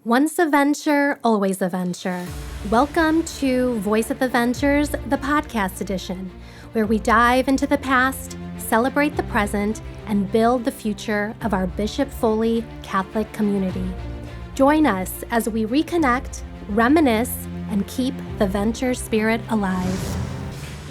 Once a venture, always a venture. Welcome to Voice of the Ventures, the podcast edition, where we dive into the past, celebrate the present, and build the future of our Bishop Foley Catholic community. Join us as we reconnect, reminisce, and keep the venture spirit alive.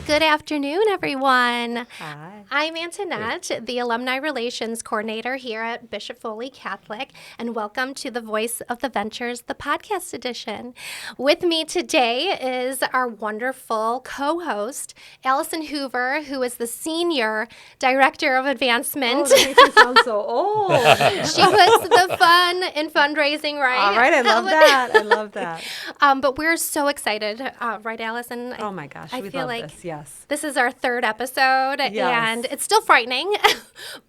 Good afternoon, everyone. Hi. I'm Antoinette, the Alumni Relations Coordinator here at Bishop Foley Catholic, and welcome to the Voice of the Ventures, the podcast edition. With me today is our wonderful co-host, Allison Hoover, who is the Senior Director of Advancement. Oh, that makes me sound so old. She puts the fun in fundraising, right? All right, I love that. I love that. But we're so excited, right, Allison? Oh my gosh, we feel love like this. Yes. This is our third episode, Yes. and it's still frightening,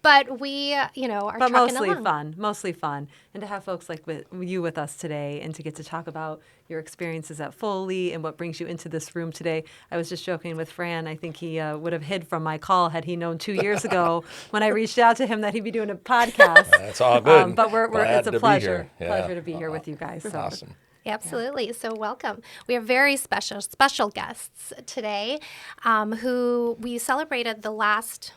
but we, are But trucking mostly along. mostly fun. And to have folks like you with us today and to get to talk about your experiences at Foley and what brings you into this room today. I was just joking with Fran. I think he would have hid from my call had he known 2 years ago when I reached out to him that he'd be doing a podcast. That's all good. But it's a pleasure. Yeah. Pleasure to be here with you guys. So. Awesome. Absolutely. Yeah. So welcome. We have very special guests today who we celebrated the last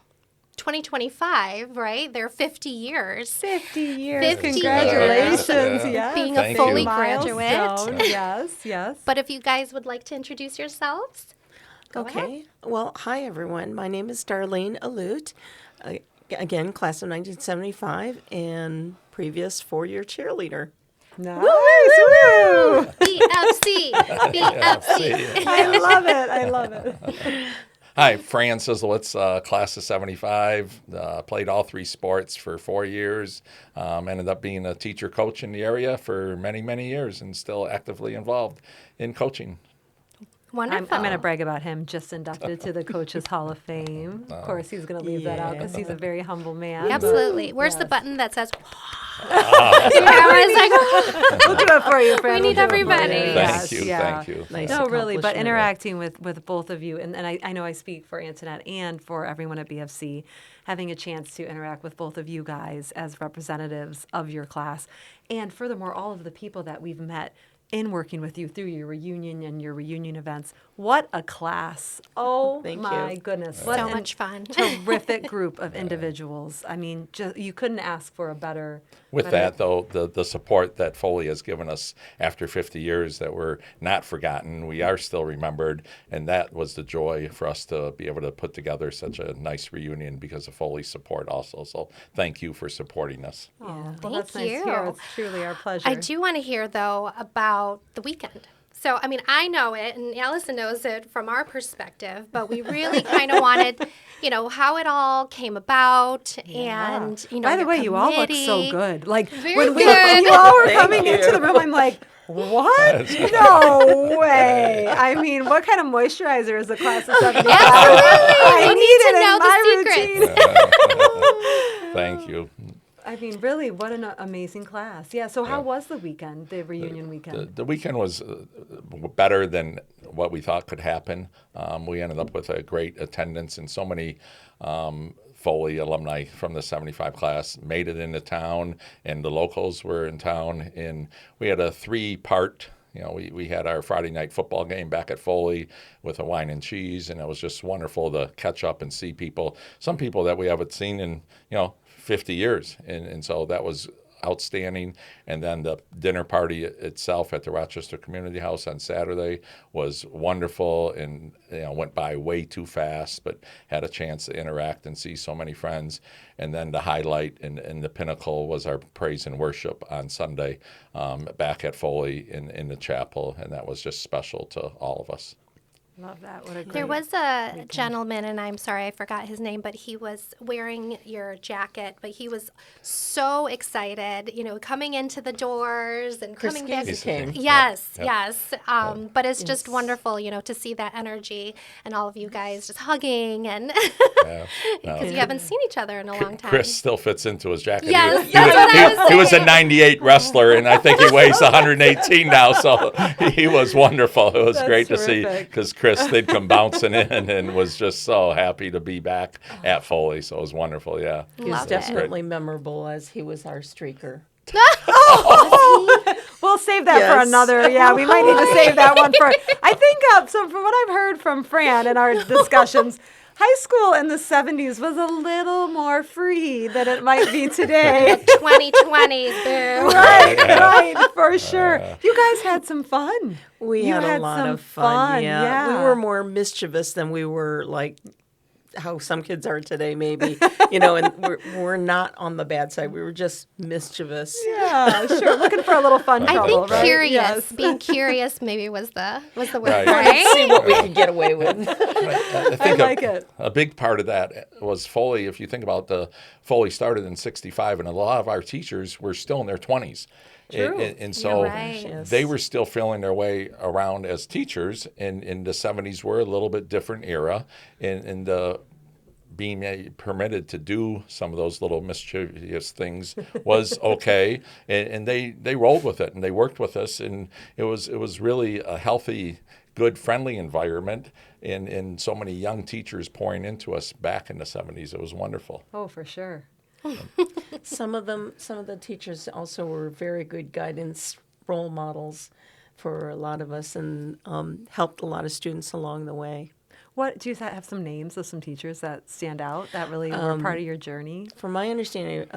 2025, right? They're 50 years. 50 years. 50 Congratulations. years. Yes. Being Thank a Foley you. graduate. Milestone. Yes. But if you guys would like to introduce yourselves, go ahead. Okay. Well, hi, everyone. My name is Darelene Aloot. Again, class of 1975 and previous four-year cheerleader. Nice. Woo! BFC. I love it. Hi, Fran Scislowicz, class of 75. Played all three sports for 4 years. Ended up being a teacher coach in the area for many, many years and still actively involved in coaching. Wonderful. I'm going to brag about him, just inducted to the Coaches Hall of Fame. Of course, he's going to leave that out because he's a very humble man. Absolutely. Where's the button that says? We'll do it for you, Fran. We need everybody. Thank you. Thank you. Nice No, really, but accomplishment. interacting with both of you, and I know I speak for Antoinette and for everyone at BFC, having a chance to interact with both of you guys as representatives of your class, and furthermore, all of the people that we've met in working with you through your reunion and your reunion events. What a class. Oh, Thank my you. goodness. So much fun. Terrific group of individuals. I mean, you couldn't ask for a better... With that, though, the support that Foley has given us after 50 years that we're not forgotten, we are still remembered, and that was the joy for us to be able to put together such a nice reunion because of Foley's support also. So thank you for supporting us. Oh, well, Thank that's nice to you. hear. It's truly our pleasure. I do want to hear, though, about the weekend. So, I mean, I know it, and Allison knows it from our perspective, but we really kind of wanted, how it all came about, and, By the your way, you all look committee. so good. Like, Very when good. you all were coming into the room, I'm like, what? No way. I mean, what kind of moisturizer is the class of 75? I We need need to know it in the my routine. Thank you. I mean, really, what an amazing class. Yeah, so how was the weekend, the reunion weekend? The weekend was better than what we thought could happen. We ended up with a great attendance, and so many Foley alumni from the 75 class made it into town, and the locals were in town. And we had a 3-part. We had our Friday night football game back at Foley with a wine and cheese, and it was just wonderful to catch up and see people, some people that we haven't seen in, 50 years. And so that was outstanding. And then the dinner party itself at the Rochester Community House on Saturday was wonderful and went by way too fast, but had a chance to interact and see so many friends. And then the highlight and the pinnacle was our praise and worship on Sunday back at Foley in the chapel, and that was just special to all of us. Love that. What a great There was a gentleman, and I'm sorry I forgot his name, but he was wearing your jacket, but he was so excited, coming into the doors and coming back. came. Yes. But it's Yes. just wonderful, to see that energy and all of you guys just hugging and Yeah. because you haven't seen each other in a long time. Chris still fits into his jacket. Yes, he, that's what I was he was a saying. 98 wrestler, and I think he weighs 118 now, so he was wonderful. It was That's great to see terrific. because Chris did come bouncing in and was just so happy to be back at Foley, so it was wonderful, yeah. He was Love it. definitely memorable as he was our streaker. Well, save that for Yes. another. Yeah, we might need to save that one for. I think so. From what I've heard from Fran in our discussions, high school in the 70s was a little more free than it might be today. 2020s, boo. Right, for sure. You guys had some fun. We You had a lot some of fun. Yeah. We were more mischievous than we were like how some kids are today, maybe. And we're not on the bad side. We were just mischievous. Yeah, sure. Looking for a little fun I trouble, think right? curious, Yes. being curious maybe was the word, Right. right? See what we could get away with. I I think like it. a big part of that was Foley. If you think about Foley started in '65, and a lot of our teachers were still in their 20s. True. And so You're right. Yes. they were still feeling their way around as teachers. And in the 70s were a little bit different era. And being permitted to do some of those little mischievous things was okay. And they rolled with it and they worked with us. And it was really a healthy, good, friendly environment. And so many young teachers pouring into us back in the 70s. It was wonderful. Oh, for sure. Some of the teachers also were very good guidance role models for a lot of us and helped a lot of students along the way. What do you have some names of some teachers that stand out that really were part of your journey? From my understanding,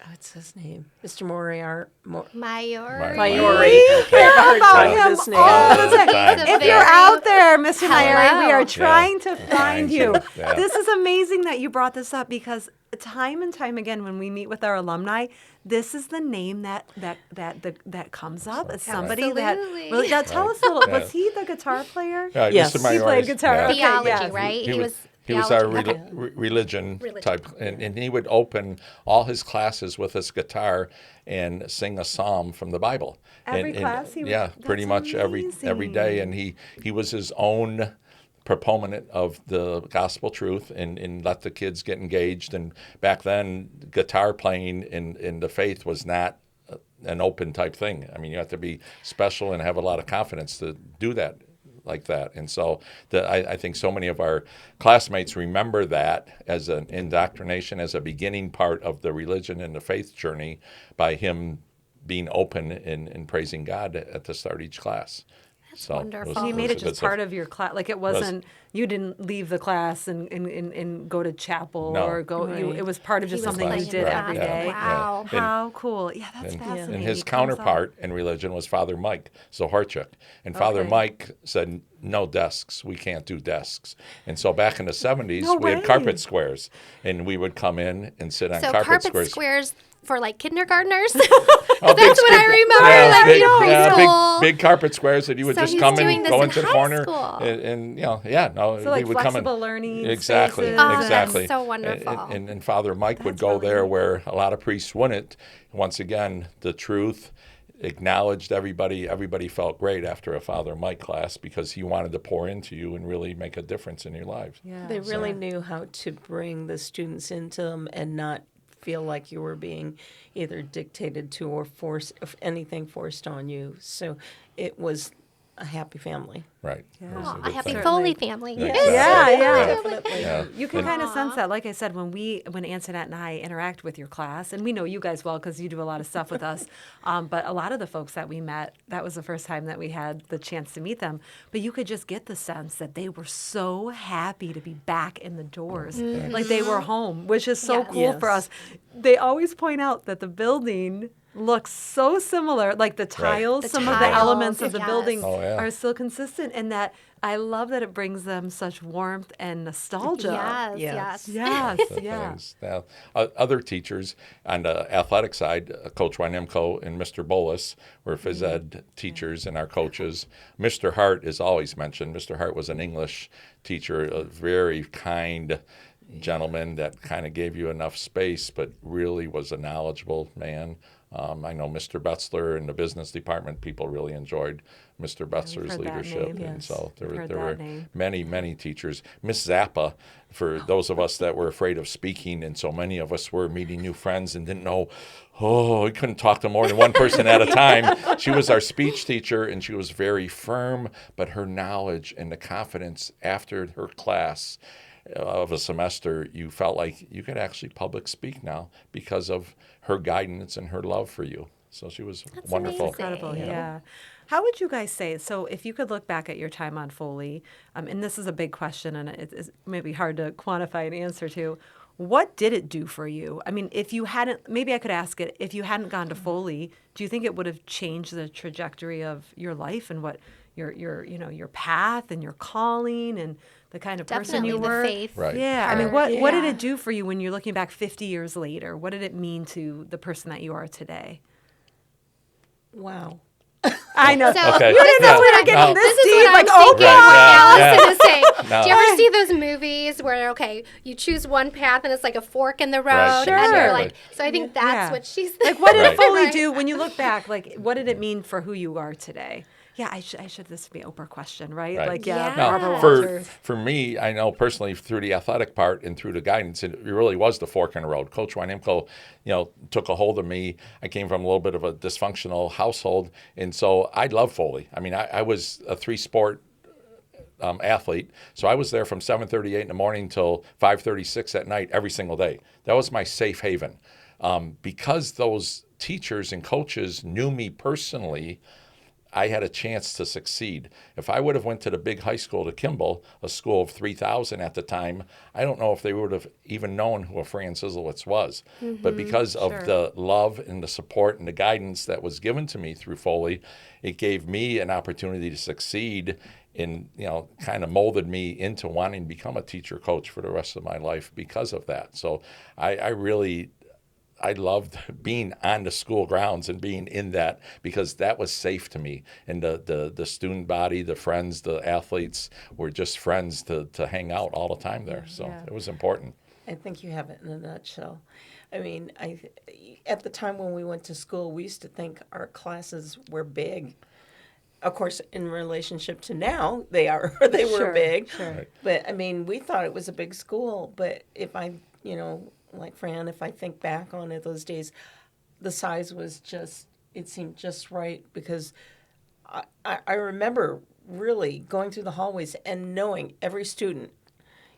what's his name? Mr. Mayor. Mayori. Hear about him his name. all the All the time. time. If Very- you're out there, Mr. Mayuri, we are Hello. trying to find you. Yeah. This is amazing that you brought this up because time and time again when we meet with our alumni, this is the name that comes up as somebody that Absolutely. really. Now tell us a little. Yeah. Was he the guitar player? Yes. Mr. He played Mayori's- guitar. yeah. Okay, Theology, yes. right? He was our theology. religion Religion. type, and he would open all his classes with his guitar and sing a psalm from the Bible. Every And- class he would- yeah, pretty that's much every day, and he was his own proponent of the gospel truth and let the kids get engaged. And back then, guitar playing in the faith was not an open type thing. I mean, you have to be special and have a lot of confidence to do that like that. And so I think so many of our classmates remember that as an indoctrination, as a beginning part of the religion and the faith journey by him being open and praising God at the start of each class. That's wonderful. And you made it just part of your class. Like it wasn't, you didn't leave the class and go to chapel No. or go, Right. it was part of just He was something you playing did in every the day. Wow. Yeah. How cool. Yeah, that's And, fascinating. and his It comes up. counterpart in religion was Father Mike Zoharchuk. And Father Okay. Mike said, no desks. We can't do desks. And so back in the 70s, No we had way. carpet squares. And we would come in and sit on So carpet squares for like kindergartners. Oh, That's what I remember. Yeah, like big, in preschool. big carpet squares that you would So just he's come doing and this go in into the high corner. school. And we So like would come flexible in. learning Exactly, spaces. Oh, that's exactly. so wonderful. And Father Mike would That's go really there neat. where a lot of priests wouldn't. Once again, the truth acknowledged everybody. Everybody felt great after a Father Mike class because he wanted to pour into you and really make a difference in your lives. Yeah. They really knew how to bring the students into them and not feel like you were being either dictated to or anything forced on you. So it was a happy family. Right. Yeah. It was a Aw, a good happy thing. Foley family. Yeah, Yeah, yeah. Definitely. Yeah. You can And- kind of sense that. Like I said, when Antoinette and I interact with your class, and we know you guys well because you do a lot of stuff with us, but a lot of the folks that we met, that was the first time that we had the chance to meet them. But you could just get the sense that they were so happy to be back in the doors, like they were home, which is so Yes. cool for us. They always point out that the building looks so similar, like the tiles, The some of the tiles, elements of the yes. building Oh, yeah. are still consistent, and that I love that it brings them such warmth and nostalgia. Yes, Yes. yes. Yes, the yeah. things. Now, other teachers on the athletic side, Coach Wynemko and Mr. Bolus were phys ed teachers and our coaches. Mr. Hart is always mentioned. Mr. Hart was an English teacher, a very kind gentleman that kind of gave you enough space, but really was a knowledgeable man. I know Mr. Betzler in the business department, people really enjoyed Mr. Betzler's heard that leadership. name, And yes. so there I've were, heard there that were name. many teachers. Miss Zappa, for those of us that were afraid of speaking, and so many of us were meeting new friends and didn't know, we couldn't talk to more than one person at a time. She was our speech teacher, and she was very firm, but her knowledge and the confidence after her class of a semester, you felt like you could actually public speak now because of her guidance and her love for you. So she was That's wonderful. amazing. Incredible, yeah. How would you guys say, so if you could look back at your time on Foley, and this is a big question and it's maybe hard to quantify an answer to, what did it do for you? I mean, if you hadn't, maybe I could ask it, if you hadn't gone to Foley, do you think it would have changed the trajectory of your life and what your path and your calling and the kind of person Definitely you the were? faith. Right. Yeah, I mean, part. what did Yeah. it do for you when you're looking back 50 years later? What did it mean to the person that you are today? Wow. I know. So Okay. You didn't know we were No. getting this this is deep. what Like, I'm thinking. okay. What Right, Allison is saying. No. Do you ever see those movies where you choose one path and it's like a fork in the road, Right, and Sure. you're like, so I think that's Yeah. what she's Like, what did Right. Foley Right. do when you look back? Like, what did it mean for who you are today? Yeah, I should this be an Oprah question, right? Right. Like, yeah, Yeah. Barbara Now, for Walters. me, I know personally through the athletic part and through the guidance, it really was the fork in the road. Coach Wynimko, took a hold of me. I came from a little bit of a dysfunctional household, and so I love Foley. I mean, I was a 3-sport athlete, so I was there from 7:38 in the morning till 5:36 at night every single day. That was my safe haven. Because those teachers and coaches knew me personally, I had a chance to succeed. If I would have went to the big high school, to Kimball, a school of 3,000 at the time, I don't know if they would have even known who a Fran Scislowicz was. But because of sure. the love and the support and the guidance that was given to me through Foley, it gave me an opportunity to succeed and, kind of molded me into wanting to become a teacher coach for the rest of my life because of that. So I loved being on the school grounds and being in that because that was safe to me. And the student body, the friends, the athletes were just friends to hang out all the time there. So Yeah. it was important. I think you have it in a nutshell. I mean, at the time when we went to school, we used to think our classes were big. Of course, in relationship to now, they were Sure, big. sure. Right. But I mean, we thought it was a big school. But if like Fran, if I think back on it, those days, the size was it seemed just right because I remember really going through the hallways and knowing every student.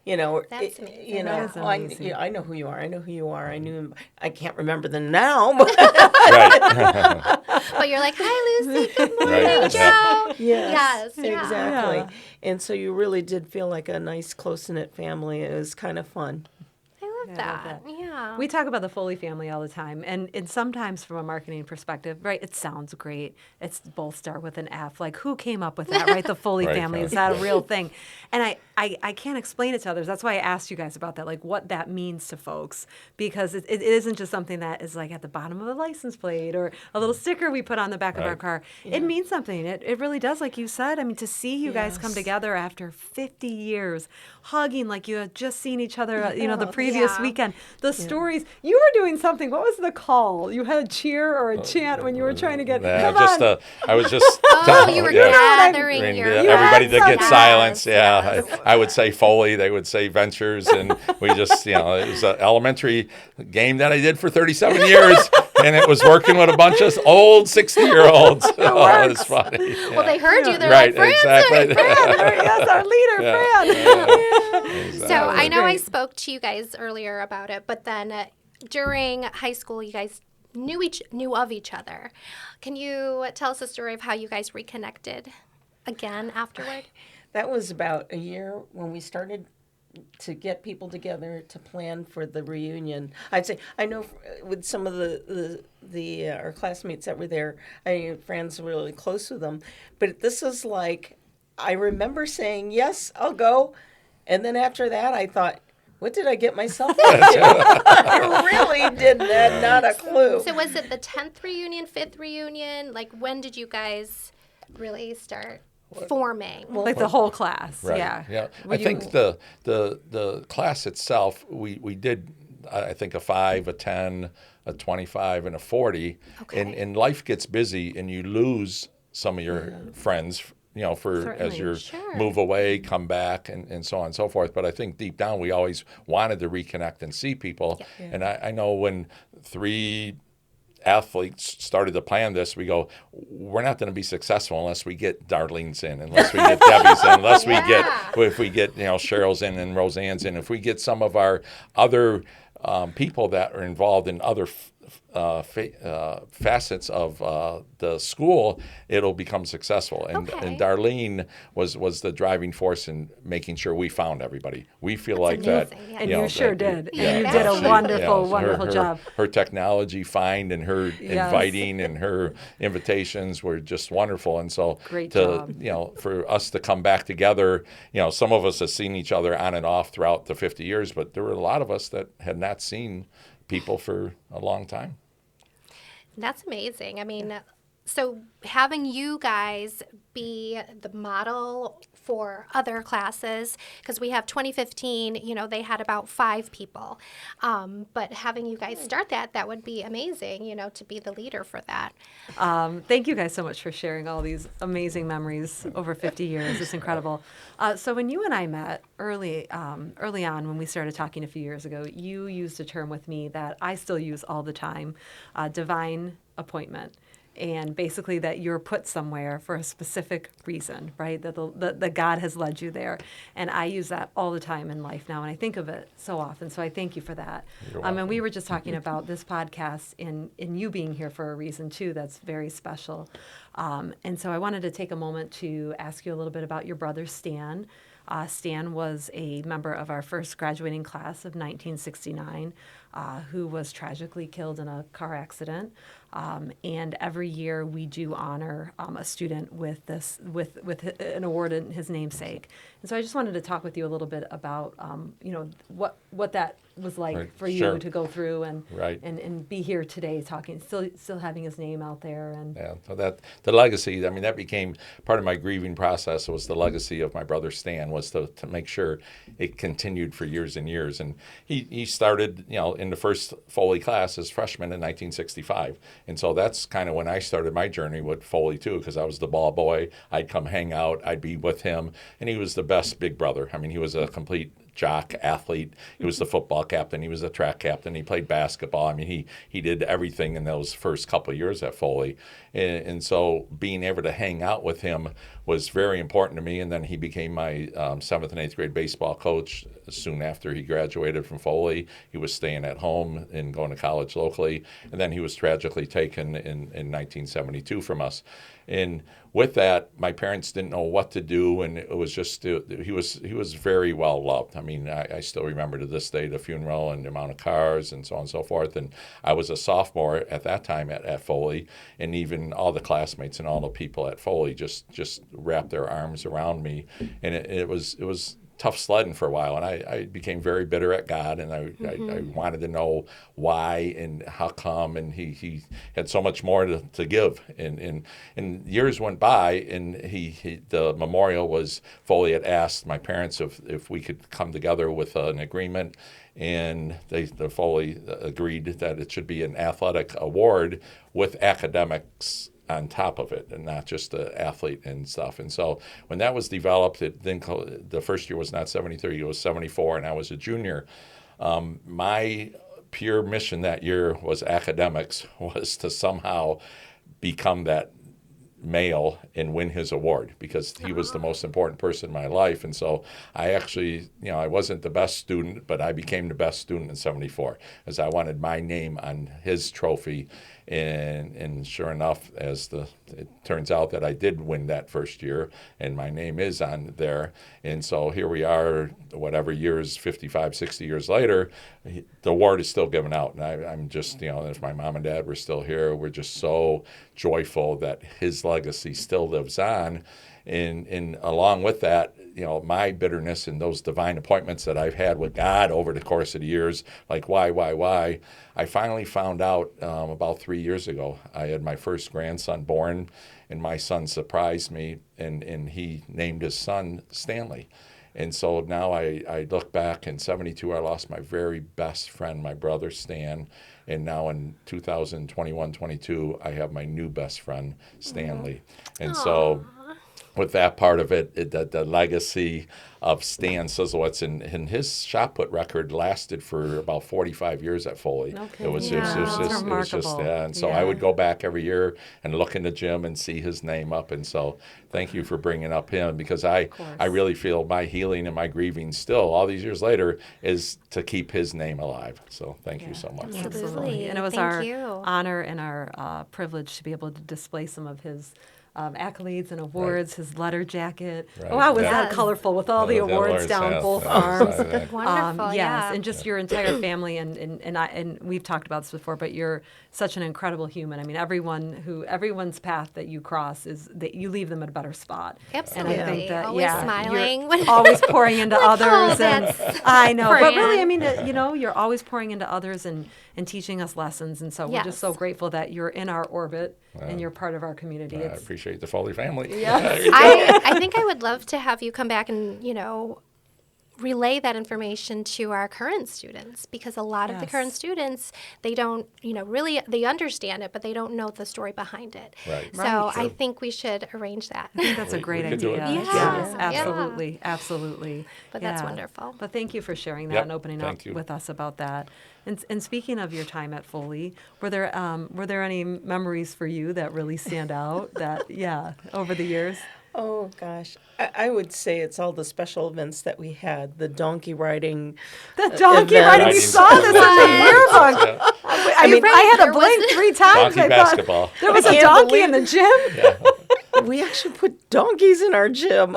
That's amazing. That is amazing. I know who you are. I know who you are. I knew him. I can't remember them now. But Right. But you're like, hi, Lucy. Good morning, Right. Joe. yes, Yes, yeah. exactly. Yeah. And so you really did feel like a nice, close-knit family. It was kind of fun. I love I love that. that. Yeah. We talk about the Foley family all the time, and sometimes from a marketing perspective, right? It sounds great. It's both start with an F. Like, who came up with that, right? The Foley Right. family. Is that a real thing? And I can't explain it to others. That's why I asked you guys about that, like what that means to folks, because it isn't just something that is like at the bottom of a license plate or a little sticker we put on the back of our Right. car. It means something. It really does, like you said. I mean, to see you guys come Yes. together after 50 years, hugging like you had just seen each other, the previous Yeah. weekend. The stories. You were doing something. What was the call? You had a cheer or a chant when you were trying to get. Come on. I was just. Oh, you were gathering I mean, your everybody to friends. get silence. Yes. Yeah, I would say Foley, they would say Ventures, and we just, it was an elementary game that I did for 37 years, and it was working with a bunch of old 60-year-olds. Oh, it was funny. Well, they heard you. They're Right, like, exactly. Yes, our leader, Fran. So I know I Great. spoke to you guys earlier about it, but then during high school, you guys knew of each other. Can you tell us a story of how you guys reconnected again afterward? That was about a year when we started to get people together to plan for the reunion. I'd say I know with some of the our classmates that were there, Fran's really close with them, but this is like I remember saying yes, I'll go, and then after that I thought, what did I get myself into? I really did not a clue. So was it the 10th reunion, 5th reunion? Like, when did you guys really start forming? Like the whole class. Right. Yeah. I think the class itself, we did, I think, a 5, a 10, a 25, and a 40. Okay. And life gets busy, and you lose some of your friends, as Certainly. you Sure. move away, come back, and so on and so forth. But I think deep down, we always wanted to reconnect and see people. Yeah. And I know when 3 athletes started to plan this, we go, we're not going to be successful unless we get Darelene's in, unless we get Debbie's in, unless if we get Cheryl's in and Roseanne's in, if we get some of our other people that are involved in other facets of the school, it'll become successful. Okay. And Darlene was the driving force in making sure we found everybody. We feel like amazing, that. yeah. And know, you sure that- did. Yeah, And you did a she- wonderful, her- wonderful her- job. Her technology find and her Yes. inviting and her invitations were just wonderful. And so Great job. for us to come back together, some of us have seen each other on and off throughout the 50 years, but there were a lot of us that had not seen people for a long time. That's amazing. I mean, so having you guys be the model for other classes, because we have 2015, they had about 5 people. But having you guys start that would be amazing, to be the leader for that. Thank you guys so much for sharing all these amazing memories over 50 years. It's incredible. So when you and I met early on when we started talking a few years ago, you used a term with me that I still use all the time, divine appointment. And basically that you're put somewhere for a specific reason, right? That God has led you there. And I use that all the time in life now, and I think of it so often. So I thank you for that. You're And we were just talking about this podcast in you being here for a reason, too, that's very special. And so I wanted to take a moment to ask you a little bit about your brother, Stan. Stan was a member of our first graduating class of 1969, who was tragically killed in a car accident. And every year we do honor a student with an award in his namesake. And so I just wanted to talk with you a little bit about what that was like Right. for you Sure. to go through and Right. and be here today talking, still having his name out there. And Yeah, so that the legacy, that became part of my grieving process, was the legacy of my brother Stan, was to make sure it continued for years and years. And he started, in the first Foley class as freshman in 1965. And so that's kind of when I started my journey with Foley too, because I was the ball boy. I'd come hang out, I'd be with him, and he was the best big brother. He was a complete jock, athlete. He was the football captain. He was the track captain. He played basketball. He did everything in those first couple of years at Foley. And so being able to hang out with him was very important to me. And then he became my 7th and 8th grade baseball coach soon after he graduated from Foley. He was staying at home and going to college locally. And then he was tragically taken in 1972 from us. And with that, my parents didn't know what to do, and it was just he was very well loved. I still remember to this day the funeral and the amount of cars and so on and so forth. And I was a sophomore at that time at Foley, and even all the classmates and all the people at Foley just wrapped their arms around me, and it was tough sledding for a while, and I became very bitter at God, and I wanted to know why and how come, and he had so much more to give, and years went by, and the memorial was, Foley had asked my parents if we could come together with an agreement, and the Foley agreed that it should be an athletic award with academics on top of it, and not just the athlete and stuff. And so when that was developed, the first year was not 73, it was 74, and I was a junior. My pure mission that year was academics, was to somehow become that male and win his award, because he was the most important person in my life. And so I actually, I wasn't the best student, but I became the best student in 74, as I wanted my name on his trophy. And sure enough, it turns out that I did win that first year, and my name is on there. And so here we are, whatever years, 55, 60 years later, the award is still given out. And I'm just, if my mom and dad were still here, we're just so joyful that his legacy still lives on. And along with that, my bitterness and those divine appointments that I've had with God over the course of the years, like why, I finally found out about 3 years ago. I had my first grandson born, and my son surprised me, and he named his son Stanley. And so now I look back, in 72, I lost my very best friend, my brother Stan. And now in 2021, 22, I have my new best friend, Stanley. And so with that part of it, the legacy of Stan Scislowicz, and his shot put record lasted for about 45 years at Foley. Okay. It was Yeah. just, That's it was just remarkable. and so I would go back every year and look in the gym and see his name up. And so thank you for bringing up him, because I really feel my healing and my grieving still, all these years later, is to keep his name alive. So thank you so much. Absolutely. And it was Thank our you. honor and our privilege to be able to display some of his accolades and awards, his letter jacket. Right. Wow, was Yeah. that colorful with all the awards down both arms. Wonderful, Yes, yeah. and just your entire family, and we've talked about this before, but you're such an incredible human. I mean, everyone's path that you cross is that you leave them at a better spot. Absolutely. And I think that Always smiling. you're always pouring into Like, others. oh, And that's I know, but Fran. really, I mean, you're always pouring into others and teaching us lessons, and so we're just so Yes. grateful that you're in our orbit and you're part of our community. I It's appreciate the Foley family. I think I would love to have you come back and, relay that information to our current students, because a lot of the Yes. current students, they don't, really, they understand it, but they don't know the story behind it. Right. So Right. I think we should arrange that. I think that's a great we could do idea. it. Yeah. Yes, Yeah. absolutely, absolutely. But that's wonderful. But thank you for sharing that Yep, and opening thank up you. with us about that. And speaking of your time at Foley, were there any memories for you that really stand out? Over the years. Oh, gosh. I would say it's all the special events that we had, the donkey riding. The donkey events. riding, we saw this in the yearbook. Yeah. I mean, I had there to blink was- 3 times. Donkey I thought basketball. there was I a can't donkey in the believe- gym. We actually put donkeys in our gym.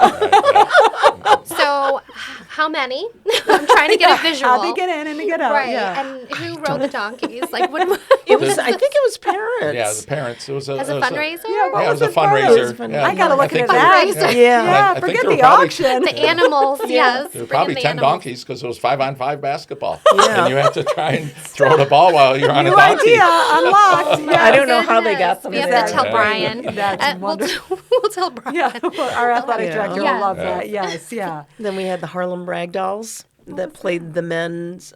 So how many? I'm trying to get a visual. How to get in and to get out. Right. Yeah. And who rode the donkeys? Like, what? It was. I think it was parents. Yeah, the parents. It was As a fundraiser? Yeah, what Yeah, it was a was it for? fundraiser. It was a fundraiser. Yeah. I gotta look think into that. Fundraiser. Yeah. Yeah, I think forget there were the probably- auction. The animals, yes. There were bring probably in the 10 animals. donkeys, because it was 5-on-5 basketball. Yeah. And you have to try and throw the ball while you're on a New donkey. idea unlocked. Yeah. I don't know how they got them We have there. to tell Yeah. Brian. That's We'll tell Brian. Yeah, well, our athletic Yeah. director Yeah. will love that. Yes, yeah. Then we had the Harlem Ragdolls that played the men's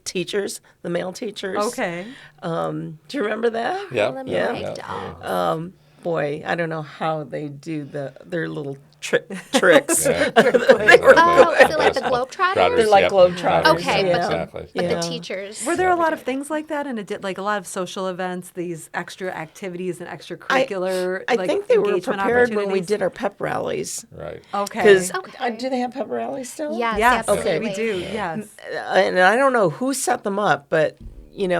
teachers, the male teachers. Okay. Do you remember that? Yeah. Let me Yeah. write down. Boy, I don't know how they do their little tricks. Yeah. Oh, is it like the Globetrotters? They're like Yep. Globetrotters. Okay, yeah. but Exactly. But Yeah. the teachers. Were there a lot of things like that, and it did like a lot of social events, these extra activities and extracurricular? I like, think they were engagement prepared when we opportunities? did our pep rallies. Right. Okay. Because Okay. do they have pep rallies still? Yes, Yes, absolutely. we do. Yes. And I don't know who set them up, but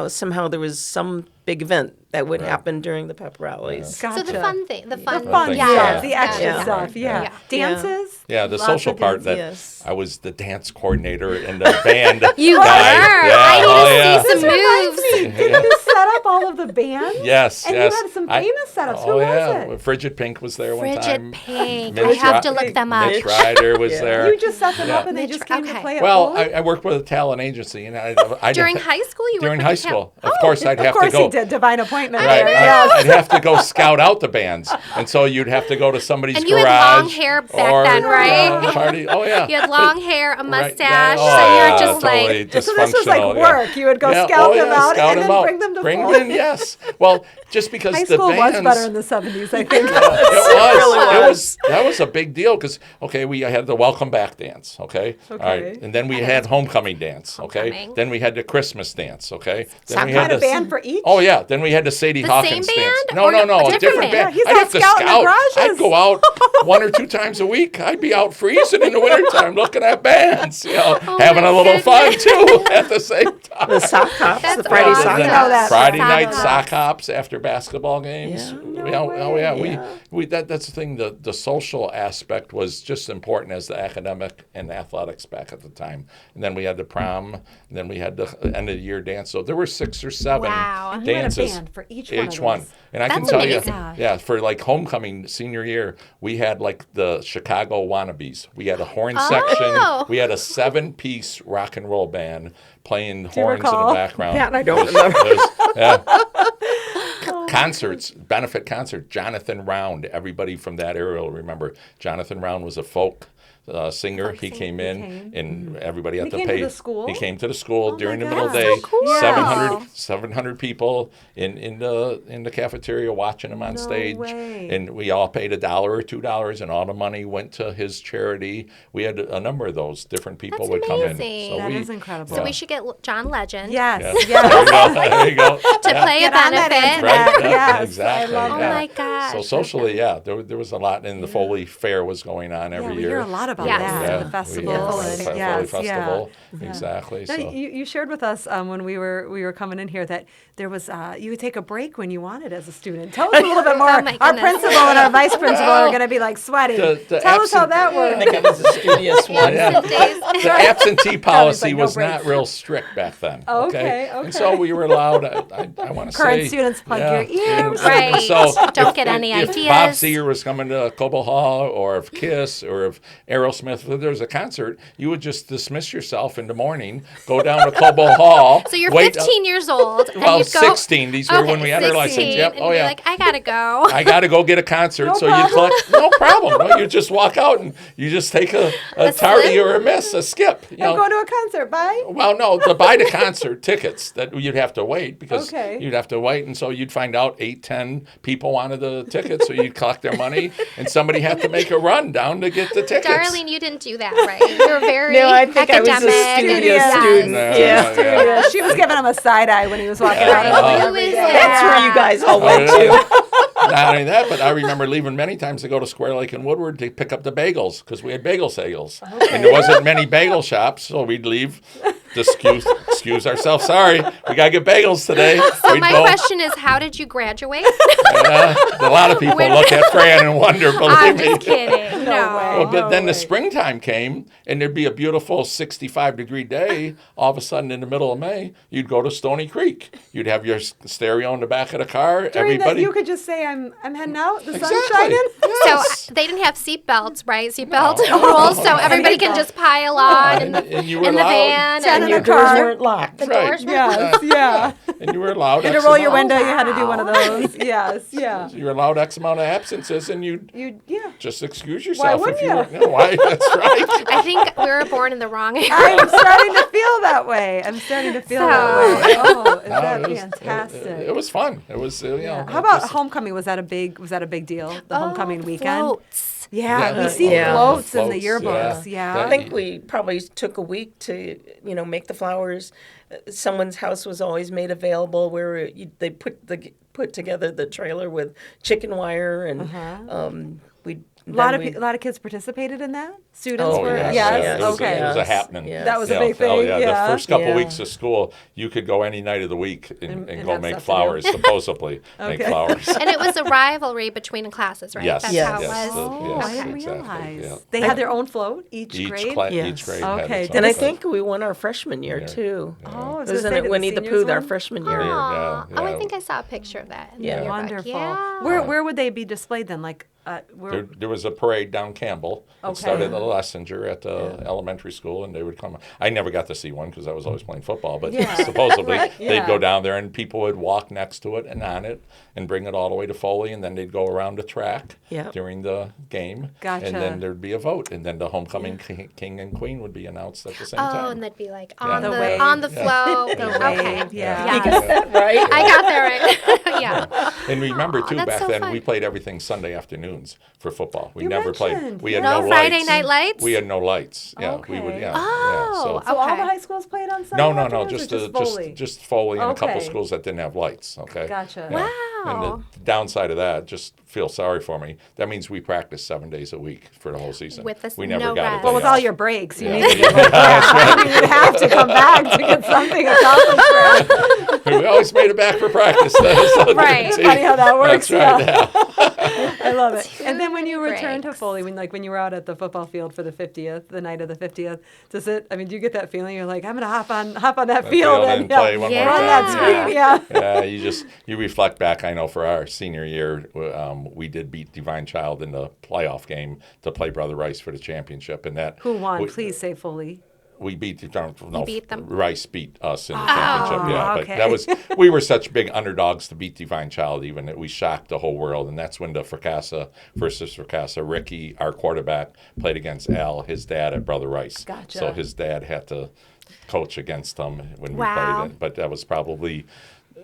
somehow there was some big event that would happen during the pep rallies. Gotcha. So the fun thing, the fun, Fun, thing, yeah, yeah. the extra Yeah. stuff, yeah. Yeah. Dances? Yeah, the Lots social of part that dances. I was the dance coordinator in the band. You guy. were. Yeah, I need oh, to yeah. see some moves. Didn't you set up all of the bands? Yes, And yes. you had some famous setups. Who Oh, was yeah. it? Frigid Pink was there one Frigid time. Pink. I Mitch have to Ry- look them up. Mitch Ryder was Yeah. there. You just set them Yeah. up and they just came to Okay. play at Well, Foley? I worked with a talent agency, and I During high school, you during worked high with the school. Of course, I'd have Of course to go. he did. Divine appointment. Right, there. Yes. I'd have to go scout out the bands, and so you'd have to go to somebody's And you garage. had long hair back or, then, right? Party. Oh yeah. You had long hair, a Right, mustache, yeah. so Oh, you're yeah, just totally like. So this was like dysfunctional, yeah. work. You would go Yeah, scout oh, them yeah, out scout and them then out. bring them to Bring Foley. them in, yes. Well, just because High the school bands was better in the 70s, I think. it was that was a big deal because we had the welcome back dance, okay, all right, Okay. and then we had homecoming dance, okay, Homecoming. then we had the Christmas dance, okay, then Some we Had a the band for each? Oh yeah, then we had the Sadie The Hawkins same dance. band No, or no, no, a a different different band? band. He's I'd got have to scout in the scout. garages. I'd go out 1 or 2 times a week. I'd be out freezing in the wintertime looking at bands, having my a little fun goodness. too at the same time. The sock hops, That's the Friday awesome. sock I know hops. that. Friday Sock night hops. sock hops after basketball games. Yeah. That's the thing. The social aspect was just important as the academic and athletics back at the time. And then we had the prom, and then we had the end of the year dance. So there were 6 or 7 Wow. And you had a dances. band for each one of Each one. those. And I can That's tell amazing. you, yeah, for like homecoming senior year, we had like the Chicago Wannabes. We had a horn section. We had a 7-piece rock and roll band playing you horns in recall? the background. That I don't Concerts, benefit concert. Jonathan Round. Everybody from that era will remember. Jonathan Round was a folk singer. He came in, and everybody had to came pay. to the school? He came to the school during the my middle of the God. day. So cool. 700 people in the cafeteria watching him on No stage, way. and we all paid $1 or $2, and all the money went to his charity. We had a number of those different people That's would come in. amazing. That is incredible. So we should get John Legend Yes. Yeah. Yes. There you go. to play a Get on that benefit. Right, yeah, Yes, exactly. I love Oh yeah. my gosh. So socially, there was a lot, and the Foley Fair was going on every we year. hear a lot about Yes. that. Yeah, The we festival. had Foley the and Foley yes, Festival, yeah. exactly. Now, So you shared with us when we were coming in here that there was you would take a break when you wanted as a student. Tell us a little bit more. Oh my Our goodness. principal and our vice principal are going to be like sweating. The Tell us how absent- that I works. think I was a studious one. Yeah. Days. The absentee policy no was breaks. not real strict back then. Okay, And so we were allowed. I want to say Current students plug your ears. Right. So Don't get any if ideas. Bob Seger was coming to Cobo Hall, or if Kiss, or if Aerosmith, if there was a concert, you would just dismiss yourself in the morning, go down to Cobo Hall. So you're wait 15 years old. And Well, you'd go, 16. These were when we had our 16, license. Yep. And Oh, you're yeah. like, I gotta go. I got to go get a concert. No So problem. you collect, no problem. No, you just walk out and you just take a tardy slip? or a miss, a skip. You I'm know. going to a concert. Bye. Well, no, to buy the concert tickets that you'd have to wait because Okay. you'd have to wait. And so you'd find out 8, 10 people wanted the tickets. So you'd collect their money and somebody had to make a run down to get the tickets. Darlene, you didn't do that, right? You were very No, I think I was a academic. studious Yes. student. No, Yeah. no, yeah. Yeah, she was giving him a side eye when he was walking out. Who is That's that? where you guys all Oh, went yeah. to. Not only that, but I remember leaving many times to go to Square Lake in Woodward to pick up the bagels because we had bagel sales. And there wasn't many bagel shops, so we'd leave to excuse ourselves. Sorry, we got to get bagels today. So We'd my go. question is, how did you graduate? A lot of people look at Fran and wonder, I'm believe me. just kidding. No. way. Well, but then way. the springtime came, and there'd be a beautiful 65-degree day. All of a sudden, in the middle of May, you'd go to Stony Creek. You'd have your stereo in the back of the car. During that, Everybody. you could just say, I'm heading out. The sun's Exactly. shining. Yes. So they didn't have seatbelts, right? Seatbelt No. rules, so everybody can just pile on in and you were the allowed. van. Sat And in Your a doors car. weren't locked. the Right. doors were Yes, yeah. And you were allowed. And to X roll your amount- window, you had to do one of Wow. those. Yes, yeah. You were allowed X amount of absences, and you'd Yeah. just excuse yourself wouldn't if you you? were. No, why? That's right. I think we were born in the wrong era. I'm starting to feel that way. I'm starting to feel that way. Oh, is No, that it was- fantastic? It was fun. It was. You know, How about homecoming? Was that a big deal? The homecoming weekend. Floats. Yeah, Yeah. we see Yeah. floats in the Floats, yearbooks. yeah. Yeah. I think we probably took a week to, make the flowers. Someone's house was always made available where they put together the trailer with chicken wire, and we. A lot of kids participated in that. Students Oh, were. yes, Yes. yeah. It was, Okay. It was a Yes. happening. Yes. That was a You know, big thing. Oh, yeah. Yeah. The first couple Yeah. weeks of school, you could go any night of the week and And go have make stuff to do. flowers, supposedly make Okay. flowers. And it was a rivalry between classes, right? Yes. That's Yes. how it Yes. was. Oh, Yes, I didn't exactly, realize. yeah. They had their own float each grade. Yes. Each grade had Okay, its did own And I thing. think we won our freshman year too. Oh, I was gonna Wasn't say, it did the Winnie the seniors Pooh our win? freshman year? Aw. Yeah, Oh, I yeah. think I saw a picture of that in Yeah. the yearbook. Wonderful. Yeah. Where would they be displayed then? Like, There was a parade down Campbell. Okay. It started at the Lessinger at the elementary school, and they would come. I never got to see one because I was always playing football, but Yeah. supposedly Right, they'd yeah. go down there, and people would walk next to it and on it and bring it all the way to Foley, and then they'd go around the track Yeah. during the game. Gotcha. And then there'd be a vote, and then the homecoming king and queen would be announced at the same Oh, time. and they'd be like Yeah. on The the wave. on the Yeah. flow. The Okay. wave, yeah. Yes. Right? I got there right. Yeah. And remember, too, that's back so then, fun. we played everything Sunday afternoons for football. We You never mentioned, played. We had No no Friday lights. night lights? We had no lights. Yeah, we would. Okay. Yeah. Oh, yeah, So all Okay. the high schools played on Sunday no, no, afternoons, or just Foley? just Foley and a couple Okay. schools that didn't have lights. Okay. Gotcha. Yeah. And Wow. the downside of that, just feel sorry for me. That means we practiced 7 days a week for the whole season. With the we never no got rest. a day Well, with off. all your breaks, you Yeah. need to get like that. I mean, you'd have to come back to get something accomplished. We always made it back for practice. That's the Right. guarantee. Funny how that works, That's right. yeah. Yeah. I love it. Too And then when many you returned to breaks. Foley, when you were out at the football field for the 50th, the night of the 50th, do you get that feeling? You're like, I'm gonna hop on that field field and and play one more run time. that screen, yeah. Yeah, you reflect back. I know for our senior year, we did beat Divine Child in the playoff game to play Brother Rice for the championship, and that Who won? we- Please say Foley. We beat no, beat them? Rice beat us in the championship. Yeah, okay. but that was we were such big underdogs to beat Divine Child. Even that we shocked the whole world, and that's when the Fracassa versus Fracassa. Ricky, our quarterback, played against Al, his dad at Brother Rice. Gotcha. So his dad had to coach against them when we Wow. played it. But that was probably.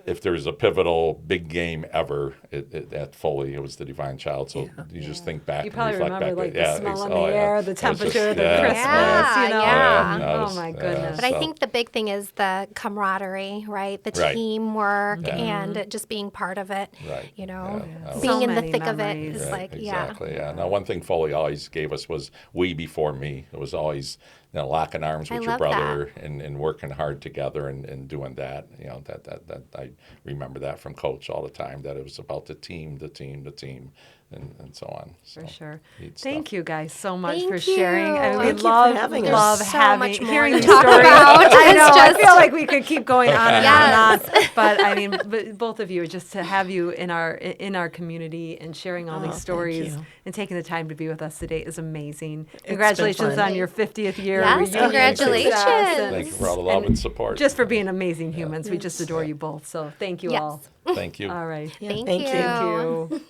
If there was a pivotal big game ever at Foley, it was the Divine Child. So you just think back You and probably reflect remember back. like the smell in the air, the It was temperature, just- the Christmas, Yeah, you know? yeah. that Oh was- my goodness. But I think the big thing is the camaraderie, right? The Right. teamwork Yeah. and just being part of it. Right. You know, Yeah. That was- being So in the many thick memories. of it is Right, like, exactly. Yeah. Now, one thing Foley always gave us was we before me. It was always locking arms I with your love brother and working hard together and doing that. That I remember that from Coach all the time. That it was about the team, and so on. So, For sure. neat Thank stuff. you guys so much Thank for sharing. you. I mean, Thank we you for love, having us. love So having, much more hearing to the talk stories. about. I It's know. just- I feel like we could keep going on and Yes. on and on. But I mean, both of you, just to have you in our community and sharing all these thank stories you. and taking the time to be with us today is amazing. Congratulations fun. on your 50th year. Yes, reunion congratulations. success and- Thank you for all the love and support. Just for being amazing humans. We just adore you both. So thank you Yes. all. Thank you. All right. Yeah, Thank thank you. Thank you.